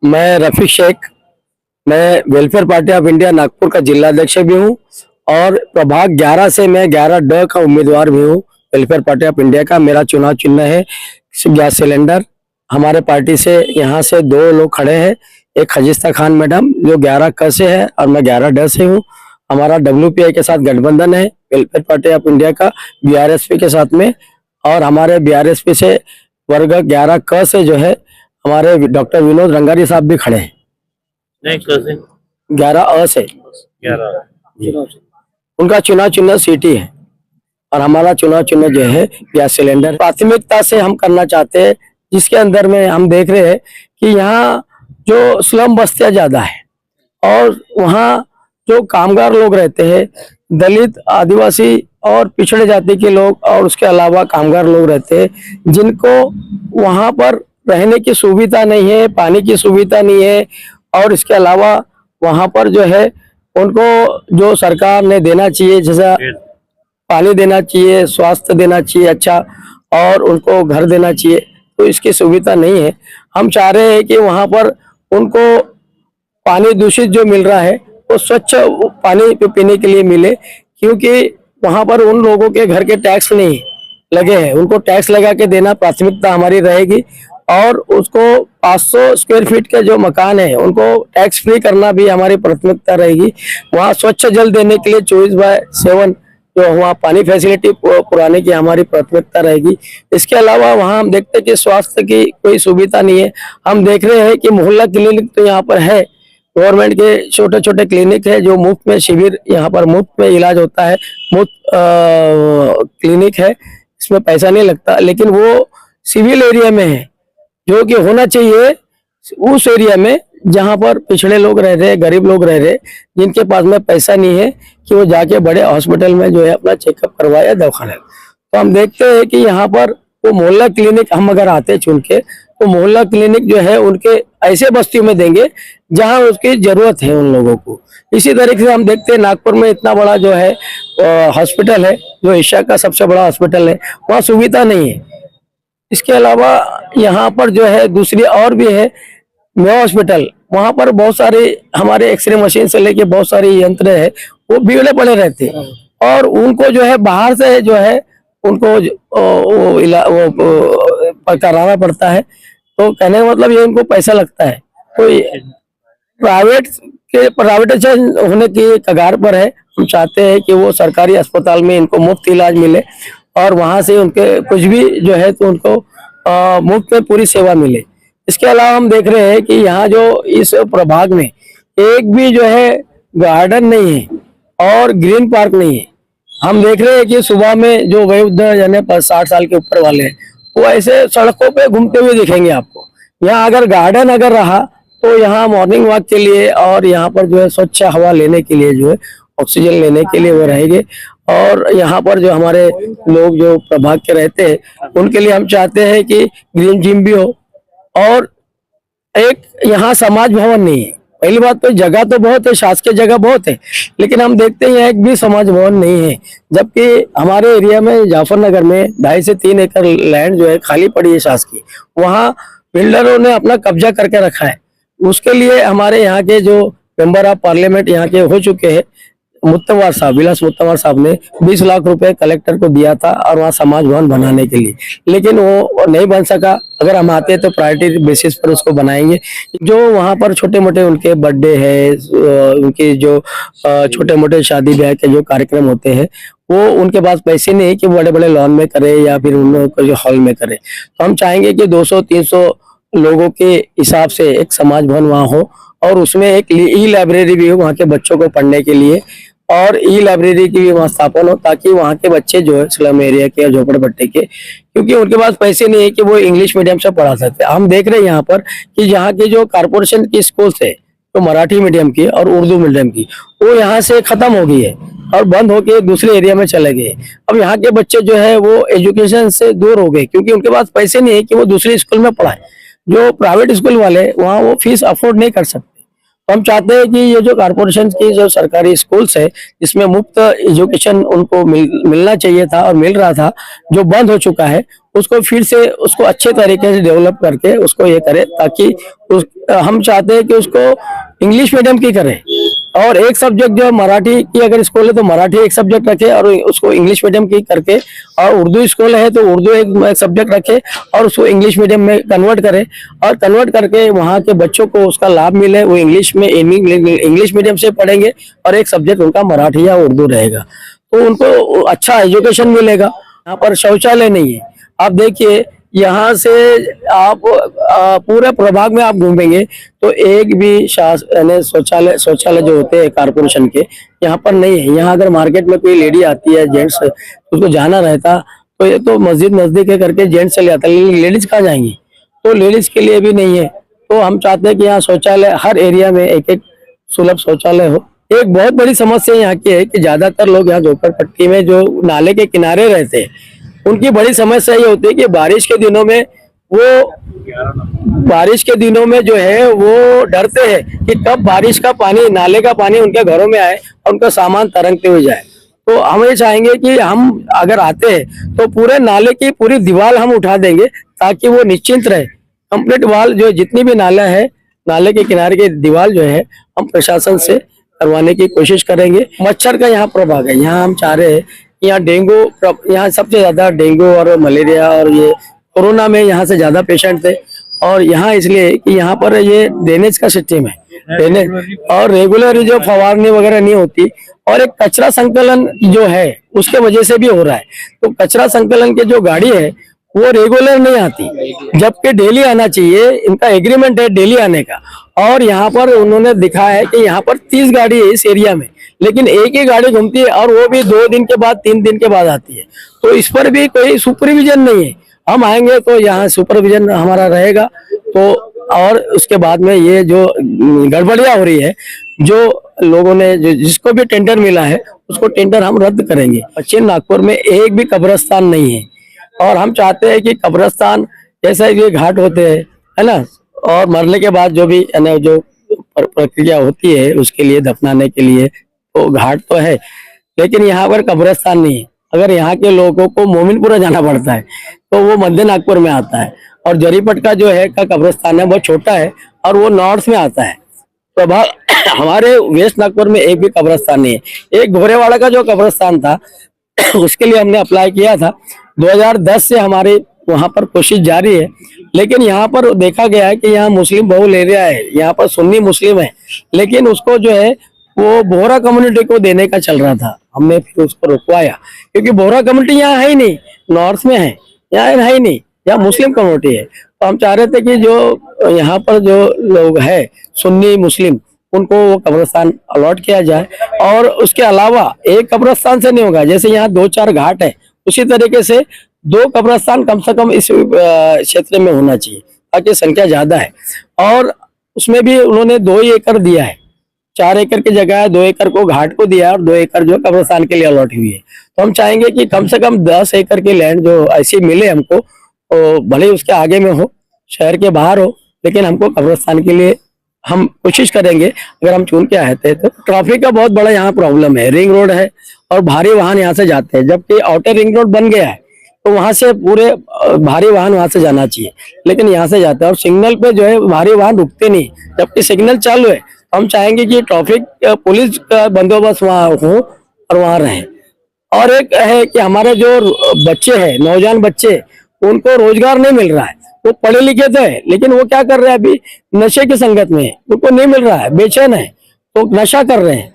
मैं रफीक शेख, मैं welfare party of India Nagpur का जिला अध्यक्ष भी हूँ और प्रभाग 11 से मैं 11 का उम्मीदवार भी हूँ। वेलफेयर पार्टी ऑफ इंडिया का मेरा चुनाव चिन्ह है गैस सिलेंडर। हमारे पार्टी से यहाँ से 2 लोग खड़े हैं, एक खजिस्ता खान मैडम जो 11 से है और मैं 11 से हूँ। हमारा WPI के साथ गठबंधन है वेलफेयर पार्टी ऑफ इंडिया का BRSP के साथ में, और हमारे BRSP से वर्ग 11 से जो है हमारे डॉक्टर विनोद रंगारी साहब भी खड़े हैं। नहीं कैसे 11 से 11 उनका चुनाव चिन्ह सीटी है और हमारा चुनाव चिन्ह जो है गैस सिलेंडर। प्राथमिकता से हम करना चाहते हैं, जिसके अंदर में हम देख रहे हैं कि यहाँ जो स्लम बस्तियां ज्यादा है और वहाँ जो कामगार लोग रहते हैं, दलित, आदिवासी और पिछड़े जाति के लोग और उसके अलावा कामगार लोग रहते हैं, जिनको वहाँ पर रहने की सुविधा नहीं है, पानी की सुविधा नहीं है, और इसके अलावा वहाँ पर जो है उनको जो सरकार ने देना चाहिए, जैसा पानी देना चाहिए, स्वास्थ्य देना चाहिए अच्छा, और उनको घर देना चाहिए, तो इसकी सुविधा नहीं है। हम चाह रहे हैं कि वहाँ पर उनको पानी दूषित जो मिल रहा है वो स्वच्छ पानी पीने के लिए मिले, क्योंकि वहाँ पर उन लोगों के घर के टैक्स नहीं लगे हैं, उनको टैक्स लगा के देना प्राथमिकता हमारी रहेगी। और उसको 500 स्क्वायर फीट के जो मकान है उनको टैक्स फ्री करना भी हमारी प्राथमिकता रहेगी। वहाँ स्वच्छ जल देने के लिए 24/7 जो वहाँ पानी फैसिलिटी पुराने की हमारी प्राथमिकता रहेगी। इसके अलावा वहाँ हम देखते हैं कि स्वास्थ्य की कोई सुविधा नहीं है। हम देख रहे हैं कि मोहल्ला क्लिनिक तो यहाँ पर है, गवर्नमेंट के छोटे छोटे क्लिनिक है जो मुफ्त में शिविर, यहाँ पर मुफ्त में इलाज होता है, मुफ्त क्लिनिक है, इसमें पैसा नहीं लगता, लेकिन वो सिविल एरिया में है जो कि होना चाहिए उस एरिया में जहां पर पिछड़े लोग रह रहे, गरीब लोग रह रहे, जिनके पास में पैसा नहीं है कि वो जाके बड़े हॉस्पिटल में जो है अपना चेकअप करवाया दवाखाने। तो हम देखते हैं कि यहाँ पर वो मोहल्ला क्लिनिक हम अगर आते चुन के, तो मोहल्ला क्लिनिक जो है उनके ऐसे बस्तियों में देंगे जहां उसकी जरूरत है उन लोगों को। इसी तरीके से हम देखते हैं नागपुर में इतना बड़ा जो है हॉस्पिटल है, जो एशिया का सबसे बड़ा हॉस्पिटल है, वहाँ सुविधा नहीं है। इसके अलावा यहाँ पर जो है दूसरी और भी है मेवा हॉस्पिटल, वहाँ पर बहुत सारे हमारे एक्सरे मशीन से लेके बहुत सारे यंत्र है, वो बिगड़े पड़े रहते हैं और उनको जो है बाहर से जो है उनको कराना पड़ता है। तो कहने का मतलब ये उनको पैसा लगता है। तो प्राइवेटाइजेशन होने की कगार पर है। हम चाहते हैं कि वो सरकारी अस्पताल में इनको मुफ्त इलाज मिले और वहां से उनके कुछ भी जो है तो उनको मुफ्त में पूरी सेवा मिले। इसके अलावा हम देख रहे हैं कि यहाँ जो इस प्रभाग में एक भी जो है गार्डन नहीं है और ग्रीन पार्क नहीं है। हम देख रहे हैं कि सुबह में जो वयोवृद्ध यानी 60 साल के ऊपर वाले हैं वो ऐसे सड़कों पे घूमते हुए दिखेंगे आपको। यहाँ अगर गार्डन अगर रहा तो यहाँ मॉर्निंग वॉक के लिए और यहाँ पर जो है स्वच्छ हवा लेने के लिए जो है ऑक्सीजन लेने के लिए वो रहेंगे। और यहाँ पर जो हमारे लोग जो प्रभाग के रहते हैं उनके लिए हम चाहते हैं कि ग्रीन जिम भी हो। और एक यहाँ समाज भवन नहीं है। पहली बात तो जगह तो बहुत है, शासकीय जगह बहुत है, लेकिन हम देखते हैं एक भी समाज भवन नहीं है। जबकि हमारे एरिया में जाफरनगर में 2.5 से 3 एकड़ लैंड जो है खाली पड़ी है शासकीय, वहाँ बिल्डरों ने अपना कब्जा करके रखा है। उसके लिए हमारे यहाँ के जो मेंबर ऑफ पार्लियामेंट यहाँ के हो चुके हैं मुत्तवार साहब, विलास मुत्तवार साहब ने 20 लाख रुपए कलेक्टर को दिया था और वहाँ समाज भवन बनाने के लिए, लेकिन वो नहीं बन सका। अगर हम आते तो प्रायोरिटी बेसिस पर उसको बनाएंगे। जो वहाँ पर छोटे मोटे उनके बर्थडे है, उनके जो छोटे मोटे शादी ब्याह के जो कार्यक्रम होते हैं वो उनके पास पैसे नहीं है कि बड़े बड़े लॉन में करे या फिर उन लोगों को जो हॉल में करे। तो हम चाहेंगे कि 200-300 लोगों के हिसाब से एक समाज भवन वहाँ हो और उसमें एक ई लाइब्रेरी भी हो वहाँ के बच्चों को पढ़ने के लिए, और ई लाइब्रेरी की भी वहाँ स्थापना हो ताकि वहाँ के बच्चे जो है स्लम एरिया के या झोपड़पट्टी के, क्योंकि उनके पास पैसे नहीं है कि वो इंग्लिश मीडियम से पढ़ा सकते। हम देख रहे हैं यहाँ पर कि यहाँ के जो कारपोरेशन की स्कूल्स है तो मराठी मीडियम की और उर्दू मीडियम की वो यहाँ से खत्म हो गई है और बंद होके दूसरे एरिया में चले गए। अब यहाँ के बच्चे जो है वो एजुकेशन से दूर हो गए क्योंकि उनके पास पैसे नहीं है कि वो दूसरे स्कूल में पढ़ाए। जो प्राइवेट स्कूल वाले वहाँ वो फीस अफोर्ड नहीं कर सकते। तो हम चाहते हैं कि ये जो कारपोरेशन की जो सरकारी स्कूल्स है जिसमें मुफ्त एजुकेशन उनको मिलना चाहिए था और मिल रहा था, जो बंद हो चुका है, उसको फिर से उसको अच्छे तरीके से डेवलप करके उसको ये करे, ताकि हम चाहते हैं कि उसको इंग्लिश मीडियम की करे और एक सब्जेक्ट जो मराठी की अगर स्कूल है तो मराठी एक सब्जेक्ट रखे और उसको इंग्लिश मीडियम की करके, और उर्दू स्कूल है तो उर्दू एक सब्जेक्ट रखे और उसको इंग्लिश मीडियम में कन्वर्ट करे, और कन्वर्ट करके वहाँ के बच्चों को उसका लाभ मिले, वो इंग्लिश मीडियम से पढ़ेंगे और एक सब्जेक्ट उनका मराठी या उर्दू रहेगा, तो उनको अच्छा एजुकेशन मिलेगा। यहाँ पर शौचालय नहीं है। आप देखिए यहाँ से आप पूरे प्रभाग में आप घूमेंगे तो एक भी शौचालय जो होते हैं कारपोरेशन के यहाँ पर नहीं है। यहाँ अगर मार्केट में कोई लेडी आती है, जेंट्स उसको जाना रहता तो ये तो मस्जिद नजदीक है करके जेंट्स चले जाता, लेकिन लेडीज कहाँ जाएंगी, तो लेडीज के लिए भी नहीं है। तो हम चाहते हैं कि यहाँ शौचालय हर एरिया में एक एक सुलभ शौचालय हो। एक बहुत बड़ी समस्या यहाँ की है कि ज्यादातर लोग यहाँ झोपड़पट्टी में जो नाले के किनारे रहते हैं, उनकी बड़ी समस्या ये होती है कि बारिश के दिनों में जो है वो डरते हैं कि कब बारिश का पानी, नाले का पानी उनके घरों में आए और उनका सामान तरंगते हुए जाए। तो हम ये चाहेंगे कि हम अगर आते हैं तो पूरे नाले की पूरी दीवार हम उठा देंगे ताकि वो निश्चिंत रहे। कंप्लीट वाल जो जितनी भी नाला है, नाले के किनारे की दीवार जो है हम प्रशासन से करवाने की कोशिश करेंगे। मच्छर का यहाँ प्रभाव है, यहाँ हम चाह रहे हैं, यहाँ डेंगू, यहाँ सबसे ज्यादा डेंगू और मलेरिया और ये कोरोना में यहाँ से ज्यादा पेशेंट थे, और यहाँ इसलिए कि यहाँ पर ये ड्रेनेज का सिस्टम है, ड्रेनेज और रेगुलर जो फवारनी वगैरह नहीं होती, और एक कचरा संकलन जो है उसके वजह से भी हो रहा है। तो कचरा संकलन की जो गाड़ी है वो रेगुलर नहीं आती, जबकि डेली आना चाहिए। इनका एग्रीमेंट है डेली आने का, और यहाँ पर उन्होंने दिखाया है कि यहाँ पर 30 गाड़ी है इस एरिया में, लेकिन एक ही गाड़ी घूमती है और वो भी 2 दिन के बाद 3 दिन के बाद आती है। तो इस पर भी कोई सुपरविजन नहीं है। हम आएंगे तो यहाँ सुपरविजन हमारा रहेगा। तो और उसके बाद में ये जो गड़बड़ियाँ हो रही है, जो लोगों ने जिसको भी टेंडर मिला है उसको टेंडर हम रद्द करेंगे। पश्चिम नागपुर में एक भी कब्रिस्तान नहीं है, और हम चाहते हैं कि कब्रिस्तान जैसा ये घाट होते हैं, है ना, और मरने के बाद जो भी है ना जो प्रक्रिया होती है उसके लिए दफनाने के लिए तो घाट तो है, लेकिन यहाँ पर कब्रिस्तान नहीं है। अगर यहाँ के लोगों को मोमिनपुरा जाना पड़ता है तो वो मध्य नागपुर में आता है, और जरीपट का जो है का कब्रिस्तान है बहुत छोटा है और वो नॉर्थ में आता है। तो हमारे वेस्ट नागपुर में एक भी कब्रिस्तान नहीं है। एक घोरेवाड़ा का जो कब्रिस्तान था उसके लिए हमने अप्लाई किया था, 2010 से हमारी वहां पर कोशिश जारी है, लेकिन यहाँ पर देखा गया है कि यहाँ मुस्लिम बहुल एरिया है, यहाँ पर सुन्नी मुस्लिम है, लेकिन उसको जो है वो बोहरा कम्युनिटी को देने का चल रहा था। हमने फिर उसको रुकवाया क्योंकि बोहरा कम्युनिटी यहाँ है ही नहीं, नॉर्थ में है, यहाँ है ही नहीं, यहाँ मुस्लिम कम्युनिटी है। तो हम चाह रहे थे कि जो यहाँ पर जो लोग है सुन्नी मुस्लिम, उनको वो कब्रिस्तान अलॉट किया जाए। और उसके अलावा एक कब्रिस्तान से नहीं होगा, जैसे यहाँ 2-4 घाट है उसी तरीके से 2 कब्रिस्तान कम से कम इस क्षेत्र में होना चाहिए ताकि संख्या ज्यादा है। और उसमें भी उन्होंने 2 ही एकड़ दिया है, 4 एकड़ की जगह 2 एकड़ को घाट को दिया और 2 एकड़ जो कब्रिस्तान के लिए अलॉट हुई है। तो हम चाहेंगे कि कम से कम 10 एकड़ की लैंड जो ऐसी मिले हमको, तो भले उसके आगे में हो, शहर के बाहर हो, लेकिन हमको कब्रिस्तान के लिए हम कोशिश करेंगे अगर हम चुन के आए थे। तो ट्रैफिक का बहुत बड़ा यहाँ प्रॉब्लम है, रिंग रोड है और भारी वाहन यहाँ से जाते हैं, जबकि आउटर रिंग रोड बन गया है तो वहां से पूरे भारी वाहन वहां से जाना चाहिए, लेकिन यहाँ से जाते हैं और सिग्नल पे जो है भारी वाहन रुकते नहीं, जबकि सिग्नल चालू है। हम चाहेंगे कि ट्रैफिक पुलिस का बंदोबस्त वहाँ हो और वहाँ रहे। और एक है कि हमारे जो बच्चे हैं, नौजवान बच्चे, उनको रोजगार नहीं मिल रहा है। वो पढ़े लिखे तो है लेकिन वो क्या कर रहे हैं, अभी नशे की संगत में है, उनको नहीं मिल रहा है, बेचैन है, तो नशा कर रहे हैं।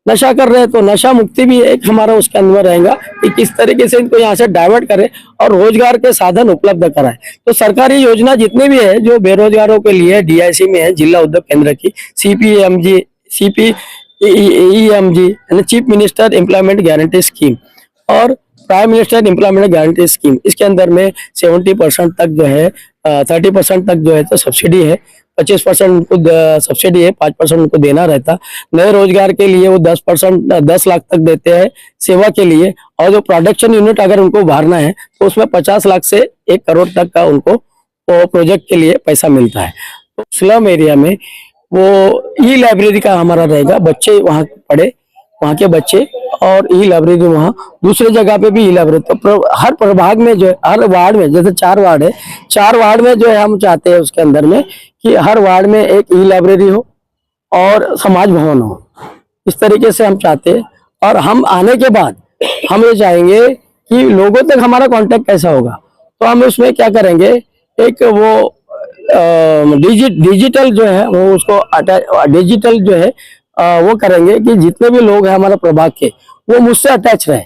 तो नशा मुक्ति भी एक हमारा उसके अंदर रहेगा कि किस तरीके से इनको यहाँ से डाइवर्ट करें और रोजगार के साधन उपलब्ध कराएं। तो सरकारी योजना जितनी भी है जो बेरोजगारों के लिए DIC में है, जिला उद्योग केंद्र की, CPEMG chief minister employment guarantee scheme और prime minister employment guarantee scheme, इसके अंदर में 70% तक जो है 30% तक जो है तो सब्सिडी है, 25% उनको सब्सिडी है, 5% उनको देना रहता। नए रोजगार के लिए वो 10% 10 लाख तक देते हैं सेवा के लिए, और जो प्रोडक्शन यूनिट अगर उनको उभारना है तो उसमें 50 लाख से 1 करोड़ तक का उनको प्रोजेक्ट के लिए पैसा मिलता है। तो स्लम एरिया में वो ई लाइब्रेरी का हमारा रहेगा, बच्चे वहाँ पढ़े, वहाँ के बच्चे, और ई लाइब्रेरी वहाँ दूसरे जगह पे भी ई लाइब्रेरी। तो हर प्रभाग में जो है, हर वार्ड में, जैसे 4 वार्ड है, 4 वार्ड में जो है हम चाहते हैं उसके अंदर में कि हर वार्ड में एक ई लाइब्रेरी हो और समाज भवन हो। इस तरीके से हम चाहते हैं। और हम आने के बाद हम ये चाहेंगे कि लोगों तक हमारा कांटेक्ट कैसा होगा, तो हम उसमें क्या करेंगे, एक वो डिजिटल जो है वो उसको डिजिटल जो है वो करेंगे कि जितने भी लोग हैं हमारे प्रभाग के, वो मुझसे अटैच रहे,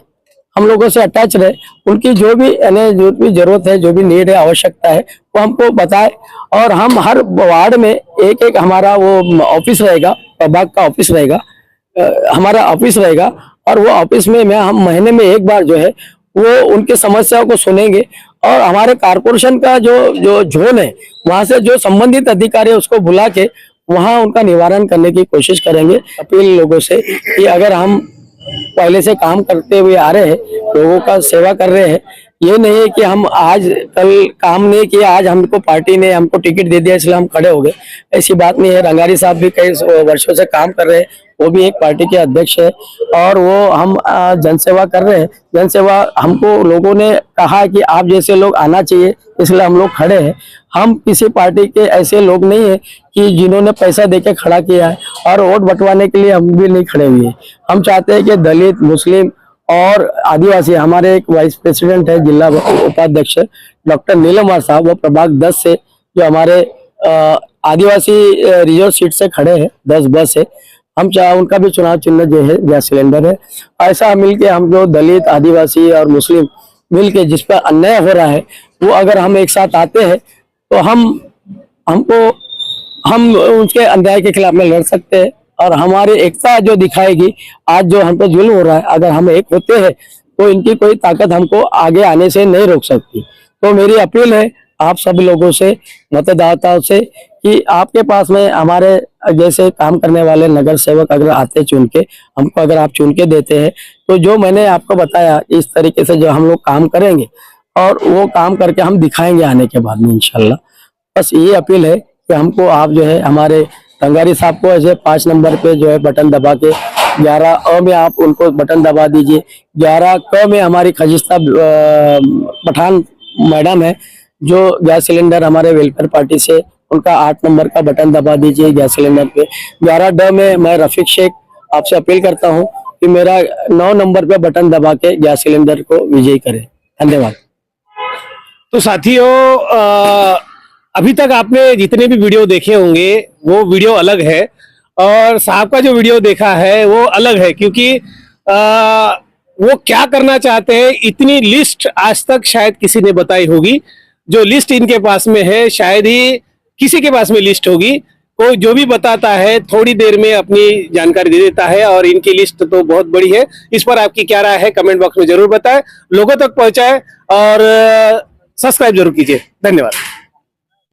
हम लोगों से अटैच रहे, उनकी जो भी यानी जो भी जरूरत है, जो भी नीड है, आवश्यकता है, वो हमको बताए। और हम हर वार्ड में एक एक हमारा वो ऑफिस रहेगा, प्रभाग का ऑफिस रहेगा, हमारा ऑफिस रहेगा। और वो ऑफिस में हम महीने में एक बार जो है वो उनके समस्याओं को सुनेंगे। और हमारे कारपोरेशन का जो जो जोन है, वहां से जो संबंधित अधिकारी है उसको बुला के वहां उनका निवारण करने की कोशिश करेंगे। अपील लोगों से कि अगर हम पहले से काम करते हुए आ रहे हैं, लोगों का सेवा कर रहे हैं, ये नहीं है कि हम आज कल काम नहीं किया, आज हमको पार्टी ने हमको टिकट दे दिया इसलिए हम खड़े हो गए, ऐसी बात नहीं है। रंगारी साहब भी कई वर्षों से काम कर रहे हैं, वो भी एक पार्टी के अध्यक्ष है, और वो हम जनसेवा कर रहे हैं। जनसेवा हमको लोगों ने कहा कि आप जैसे लोग आना चाहिए, इसलिए हम लोग खड़े हैं। हम किसी पार्टी के ऐसे लोग नहीं है कि जिन्होंने पैसा देके खड़ा किया है, और वोट बंटवाने के लिए हम भी नहीं खड़े हुए। हम चाहते हैं कि दलित, मुस्लिम और आदिवासी, हमारे एक वाइस प्रेसिडेंट है, जिला उपाध्यक्ष डॉक्टर नीलम साहब, वो प्रभाग 10 से जो हमारे आदिवासी रिजर्व सीट से खड़े हैं, 10 बस है, हम चाहे उनका भी चुनाव चिन्ह जो है गैस सिलेंडर है। ऐसा मिलके हम जो दलित, आदिवासी और मुस्लिम मिलके जिस पर अन्याय हो रहा है, वो अगर हम एक साथ आते हैं तो हम उसके अन्याय के खिलाफ में लड़ सकते हैं। और हमारी एकता जो दिखाएगी, आज जो हम पे जुल्म हो रहा है, अगर हम एक होते हैं तो इनकी कोई ताकत हमको आगे आने से नहीं रोक सकती। तो मेरी अपील है आप सभी लोगों से, मतदाताओं से, कि आपके पास में हमारे जैसे काम करने वाले नगर सेवक अगर आते चुन के, हमको अगर आप चुन के देते हैं, तो जो मैंने आपको बताया इस तरीके से जो हम लोग काम करेंगे, और वो काम करके हम दिखाएंगे आने के बाद में इंशाल्लाह। बस ये अपील है कि हमको आप जो है हमारे रंगारी साहब को ऐसे 5 नंबर पे जो है बटन दबा के 11 अ में आप उनको बटन दबा दीजिए। 11 क में हमारी खजिस्ता पठान मैडम है, जो गैस सिलेंडर हमारे वेलफेयर पार्टी से, उनका 8 नंबर का बटन दबा दीजिए गैस सिलेंडर पे। 11 ड में मैं रफीक शेख आपसे अपील करता हूँ कि मेरा 9 नंबर पे बटन दबा के गैस सिलेंडर को विजयी करें। धन्यवाद। तो साथियों, अभी तक आपने जितने भी वीडियो देखे होंगे वो वीडियो अलग है, और साहब का जो वीडियो देखा है वो अलग है, क्योंकि वो क्या करना चाहते हैं, इतनी लिस्ट आज तक शायद किसी ने बताई होगी। जो लिस्ट इनके पास में है, शायद ही किसी के पास में लिस्ट होगी। कोई जो भी बताता है थोड़ी देर में अपनी जानकारी दे देता है, और इनकी लिस्ट तो बहुत बड़ी है। इस पर आपकी क्या राय है कमेंट बॉक्स में जरूर बताएं, लोगों तक पहुंचाएं, और सब्सक्राइब जरूर कीजिए। धन्यवाद।